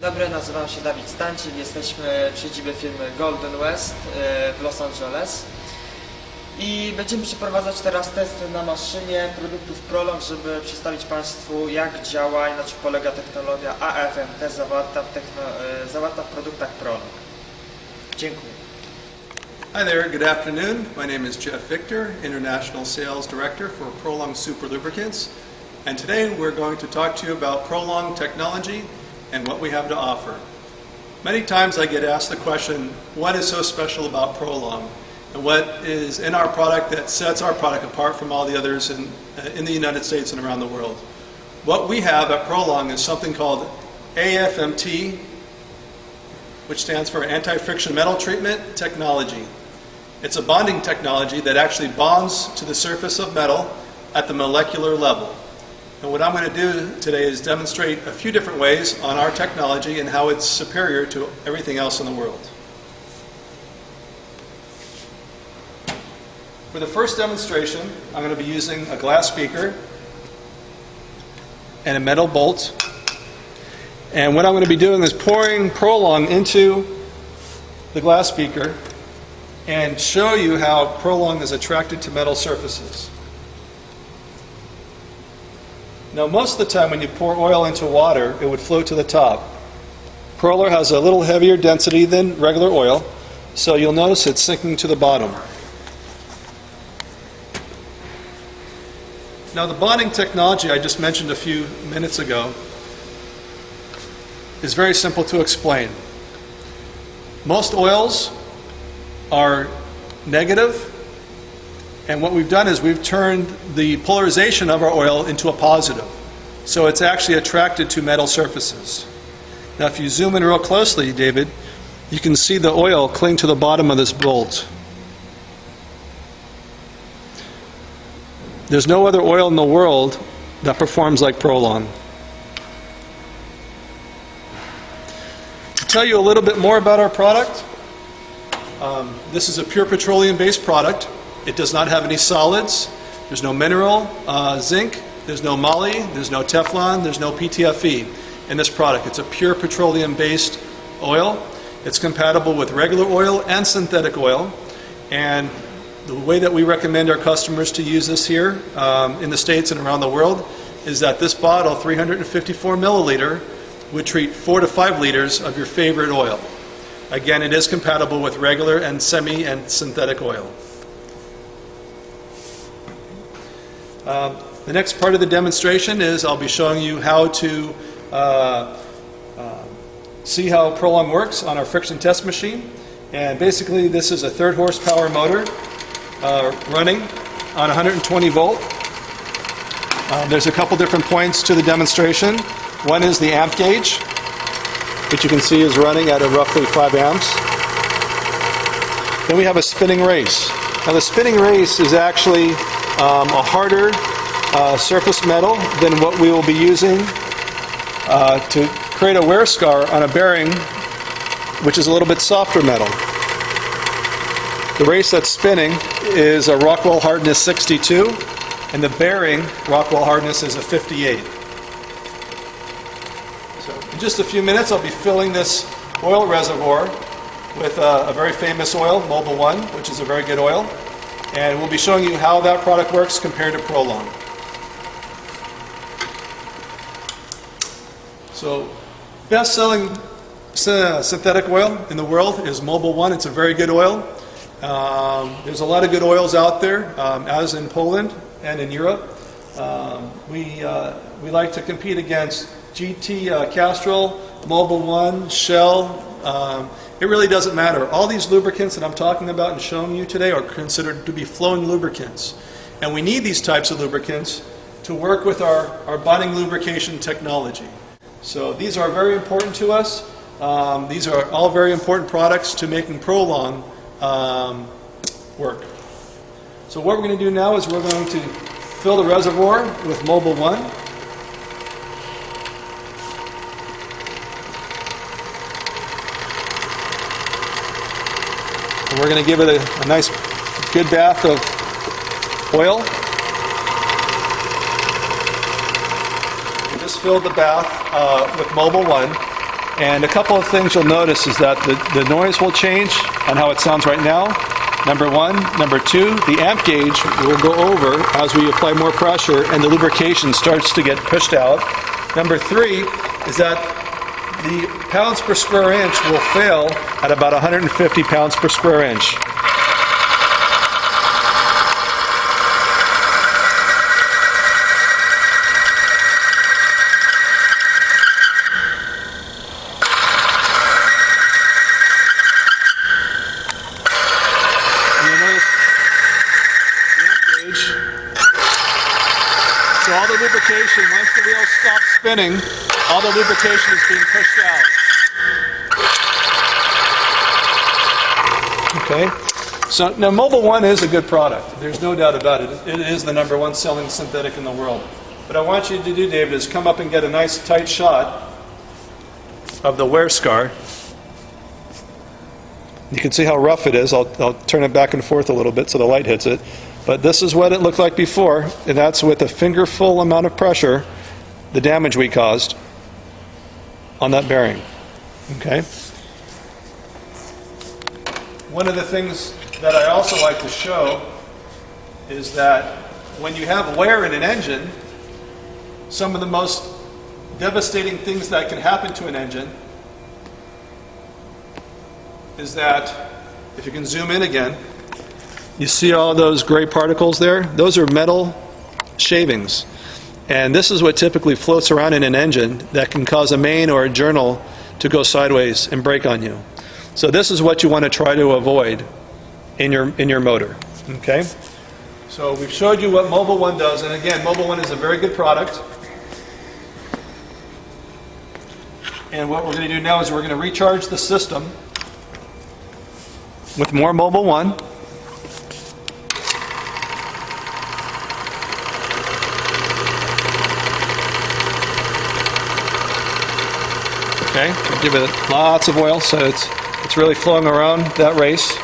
Dzień dobry, nazywam się Dawid Stancik, jesteśmy w siedzibie firmy Golden West w Los Angeles i będziemy przeprowadzać teraz testy na maszynie produktów Prolong, żeby przedstawić Państwu, jak działa i na czym polega technologia AFMT zawarta w produktach Prolong. Dziękuję. Hi there, good afternoon. My name is Jeff Victor, International Sales Director for Prolong Super Lubricants. And today we're going to talk to you about Prolong technology and what we have to offer. Many times I get asked the question, what is so special about Prolong? And what is in our product that sets our product apart from all the others in the United States and around the world? What we have at Prolong is something called AFMT, which stands for Anti-Friction Metal Treatment Technology. It's a bonding technology that actually bonds to the surface of metal at the molecular level. And what I'm going to do today is demonstrate a few different ways on our technology and how it's superior to everything else in the world. For the first demonstration, I'm going to be using a glass speaker and a metal bolt. And what I'm going to be doing is pouring Prolong into the glass speaker and show you how Prolong is attracted to metal surfaces. Now, most of the time when you pour oil into water, it would float to the top. Prolong has a little heavier density than regular oil, so you'll notice it's sinking to the bottom. Now, the bonding technology I just mentioned a few minutes ago is very simple to explain. Most oils are negative, and what we've done is we've turned the polarization of our oil into a positive. So it's actually attracted to metal surfaces. Now if you zoom in real closely, David, you can see the oil cling to the bottom of this bolt. There's no other oil in the world that performs like Prolong. To tell you a little bit more about our product, this is a pure petroleum-based product. It does not have any solids. There's no mineral, zinc, there's no moly, there's no Teflon, there's no PTFE in this product. It's a pure petroleum-based oil. It's compatible with regular oil and synthetic oil. And the way that we recommend our customers to use this here in the States and around the world is that this bottle, 354 milliliter, would treat 4 to 5 liters of your favorite oil. Again, it is compatible with regular and semi and synthetic oil. The next part of the demonstration is I'll be showing you how to see how Prolong works on our friction test machine. And basically this is a 3rd horsepower motor running on 120 volt. There's a couple different points to the demonstration. One is the amp gauge, which you can see is running at a roughly 5 amps. Then we have a spinning race. Now the spinning race is actually a harder surface metal than what we will be using to create a wear scar on a bearing, which is a little bit softer metal. The race that's spinning is a Rockwell hardness 62, and the bearing Rockwell hardness is a 58. So in just a few minutes I'll be filling this oil reservoir with a very famous oil, Mobil 1, which is a very good oil. And we'll be showing you how that product works compared to Prolong. So, best-selling synthetic oil in the world is Mobil 1. It's a very good oil. There's a lot of good oils out there, as in Poland and in Europe. We like to compete against GT, Castrol, Mobil 1, Shell. It really doesn't matter. All these lubricants that I'm talking about and showing you today are considered to be flowing lubricants. And we need these types of lubricants to work with our bonding lubrication technology. So these are very important to us. These are all very important products to making Prolong work. So what we're going to do now is we're going to fill the reservoir with Mobil 1. We're going to give it a nice good bath of oil. We just filled the bath with Mobil 1. And a couple of things you'll notice is that the noise will change on how it sounds right now. Number one. Number two, the amp gauge will go over as we apply more pressure and the lubrication starts to get pushed out. Number three is that the pounds per square inch will fail at about 150 pounds per square inch. So all the lubrication, once the wheel stops spinning, all the lubrication is being pushed out. Okay? So now Mobil 1 is a good product. There's no doubt about it. It is the #1 selling synthetic in the world. What I want you to do, David, is come up and get a nice tight shot of the wear scar. You can see how rough it is. I'll turn it back and forth a little bit so the light hits it. But this is what it looked like before, and that's with a fingerful amount of pressure, the damage we caused on that bearing. Okay? One of the things that I also like to show is that when you have wear in an engine, some of the most devastating things that can happen to an engine is that, if you can zoom in again, you see all those gray particles there? Those are metal shavings. And this is what typically floats around in an engine that can cause a main or a journal to go sideways and break on you. So this is what you want to try to avoid in your motor. Okay? So we've showed you what Mobil 1 does, and again, Mobil 1 is a very good product. And what we're going to do now is we're going to recharge the system with more Mobil 1. Okay, we'll give it lots of oil so it's really flowing around that race.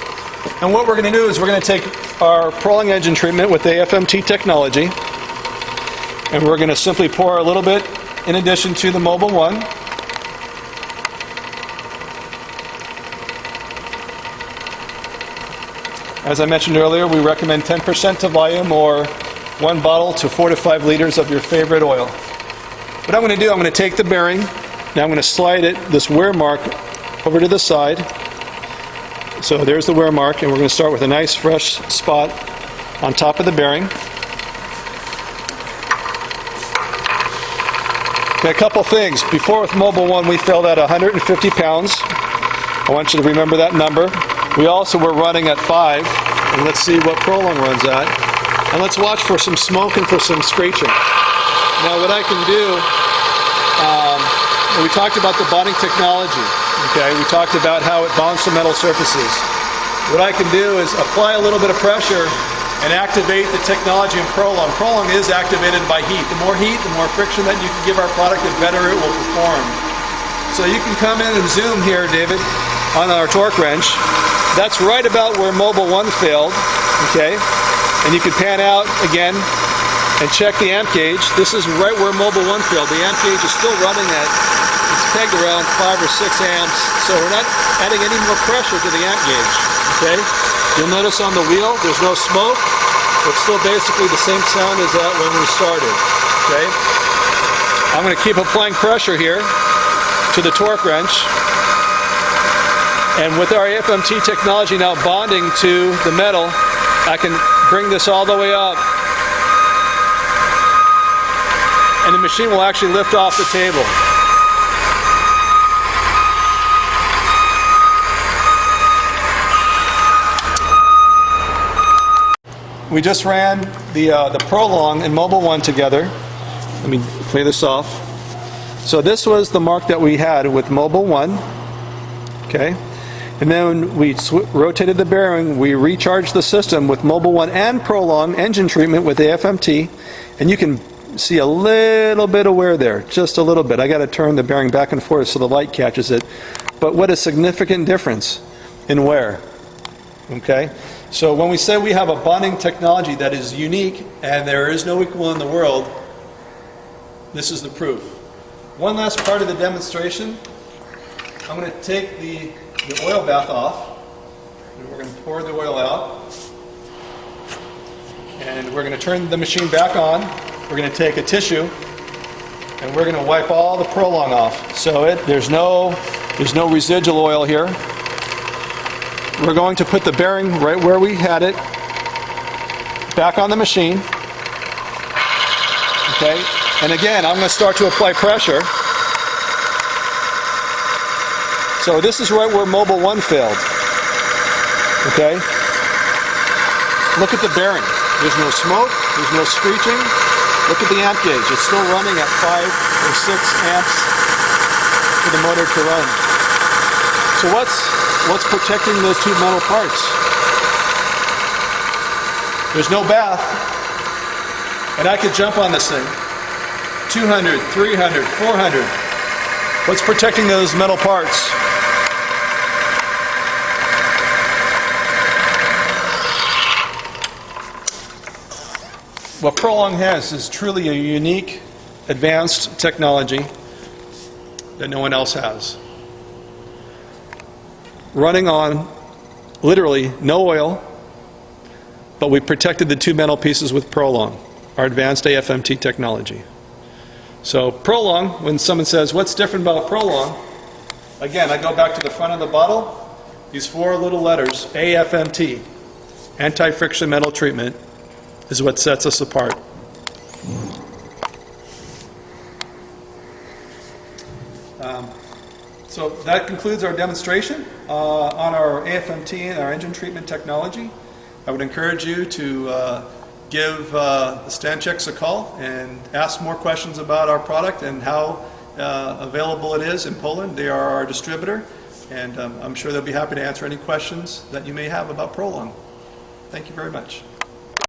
And what we're going to do is we're going to take our Prolong engine treatment with AFMT technology, and we're going to simply pour a little bit in addition to the Mobil 1. As I mentioned earlier, we recommend 10% to volume, or 1 bottle to 4 to 5 liters of your favorite oil. What I'm going to do, I'm going to take the bearing. Now I'm going to slide this wear mark over to the side. So there's the wear mark, and we're going to start with a nice fresh spot on top of the bearing. Okay, a couple things. Before with Mobil 1 we failed at 150 pounds. I want you to remember that number. We also were running at 5, and let's see what Prolong runs at. And let's watch for some smoke and for some screeching. Now what I can do, we talked about the bonding technology. Okay, we talked about how it bonds to metal surfaces. What I can do is apply a little bit of pressure and activate the technology in Prolong. Prolong is activated by heat. The more heat, the more friction that you can give our product, the better it will perform. So you can come in and zoom here, David, on our torque wrench. That's right about where Mobil 1 failed. Okay, and you can pan out again and check the amp gauge. This is right where Mobil 1 failed. The amp gauge is still running at, it's pegged around 5 or 6 amps, so we're not adding any more pressure to the amp gauge. Okay? You'll notice on the wheel there's no smoke. It's still basically the same sound as that when we started. Okay? I'm going to keep applying pressure here to the torque wrench. And with our AFMT technology now bonding to the metal, I can bring this all the way up. And the machine will actually lift off the table. We just ran the Prolong and Mobil 1 together. Let me play this off. So this was the mark that we had with Mobil 1. Okay. And then we rotated the bearing, we recharged the system with Mobil 1 and Prolong engine treatment with AFMT, and you can see a little bit of wear there, just a little bit. I got to turn the bearing back and forth so the light catches it. But what a significant difference in wear. Okay? So when we say we have a bonding technology that is unique and there is no equal in the world, this is the proof. One last part of the demonstration I'm going to take the oil bath off, and we're going to pour the oil out. And we're going to turn the machine back on. We're going to take a tissue, and we're going to wipe all the Prolong off. So there's no residual oil here. We're going to put the bearing right where we had it, back on the machine. Okay, and again, I'm going to start to apply pressure. So this is right where Mobile 1 failed. Okay, look at the bearing. There's no smoke, there's no screeching. Look at the amp gauge. It's still running at 5 or 6 amps for the motor to run. So what's protecting those two metal parts? There's no bath. And I could jump on this thing. 200, 300, 400. What's protecting those metal parts? What Prolong has is truly a unique, advanced technology that no one else has. Running on literally no oil, but we protected the two metal pieces with Prolong, our advanced AFMT technology. So Prolong, when someone says, what's different about Prolong? Again, I go back to the front of the bottle, these 4 little letters, AFMT, anti-friction metal treatment, is what sets us apart. So that concludes our demonstration on our AFMT and our engine treatment technology. I would encourage you to give the Stancheks a call and ask more questions about our product and how available it is in Poland. They are our distributor, and I'm sure they'll be happy to answer any questions that you may have about Prolong. Thank you very much.